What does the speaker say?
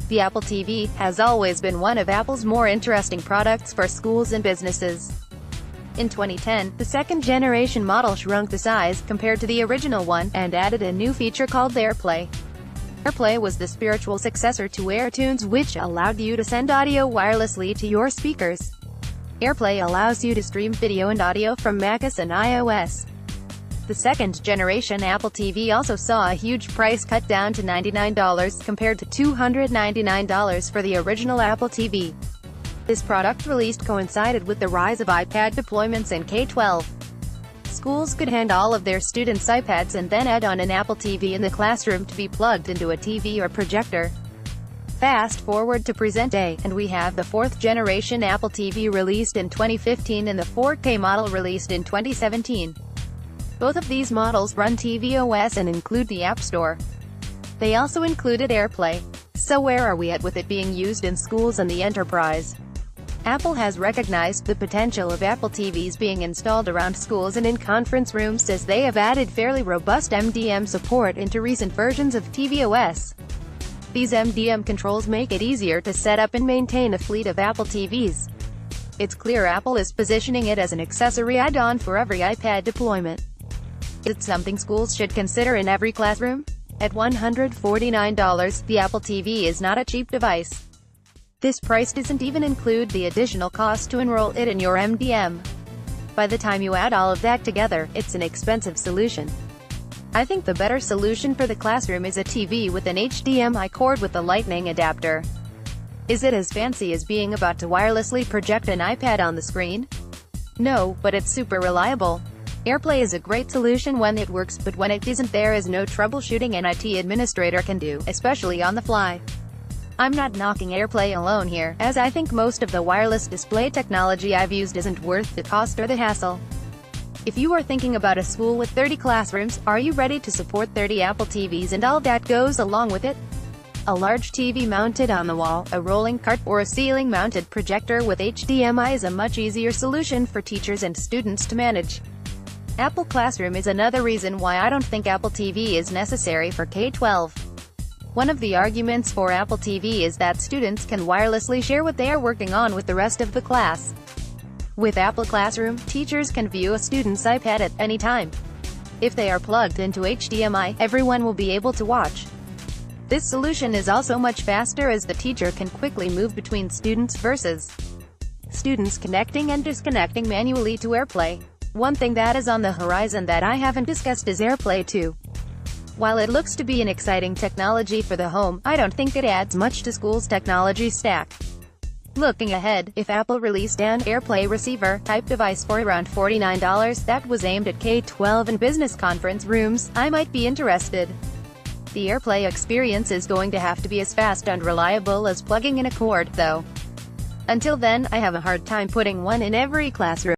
The Apple TV has always been one of Apple's more interesting products for schools and businesses. In 2010, the second-generation model shrunk the size, compared to the original one, and added a new feature called AirPlay. AirPlay was the spiritual successor to AirTunes, which allowed you to send audio wirelessly to your speakers. AirPlay allows you to stream video and audio from macOS and iOS. The second-generation Apple TV also saw a huge price cut down to $99, compared to $299 for the original Apple TV. This product release coincided with the rise of iPad deployments in K-12. Schools could hand all of their students iPads and then add on an Apple TV in the classroom to be plugged into a TV or projector. Fast forward to present day, and we have the fourth-generation Apple TV released in 2015 and the 4K model released in 2017. Both of these models run tvOS and include the App Store. They also included AirPlay. So where are we at with it being used in schools and the enterprise? Apple has recognized the potential of Apple TVs being installed around schools and in conference rooms, as they have added fairly robust MDM support into recent versions of tvOS. These MDM controls make it easier to set up and maintain a fleet of Apple TVs. It's clear Apple is positioning it as an accessory add-on for every iPad deployment. Is it something schools should consider in every classroom? At $149, the Apple TV is not a cheap device. This price doesn't even include the additional cost to enroll it in your MDM. By the time you add all of that together, it's an expensive solution. I think the better solution for the classroom is a TV with an HDMI cord with a lightning adapter. Is it as fancy as being about to wirelessly project an iPad on the screen? No, but it's super reliable. AirPlay is a great solution when it works, but when it isn't, there is no troubleshooting an IT administrator can do, especially on the fly. I'm not knocking AirPlay alone here, as I think most of the wireless display technology I've used isn't worth the cost or the hassle. If you are thinking about a school with 30 classrooms, are you ready to support 30 Apple TVs and all that goes along with it? A large TV mounted on the wall, a rolling cart, or a ceiling-mounted projector with HDMI is a much easier solution for teachers and students to manage. Apple Classroom is another reason why I don't think Apple TV is necessary for K-12. One of the arguments for Apple TV is that students can wirelessly share what they are working on with the rest of the class. With Apple Classroom, teachers can view a student's iPad at any time. If they are plugged into HDMI, everyone will be able to watch. This solution is also much faster, as the teacher can quickly move between students versus students connecting and disconnecting manually to AirPlay. One thing that is on the horizon that I haven't discussed is AirPlay 2. While it looks to be an exciting technology for the home, I don't think it adds much to school's technology stack. Looking ahead, if Apple released an AirPlay receiver-type device for around $49 that was aimed at K-12 and business conference rooms, I might be interested. The AirPlay experience is going to have to be as fast and reliable as plugging in a cord, though. Until then, I have a hard time putting one in every classroom.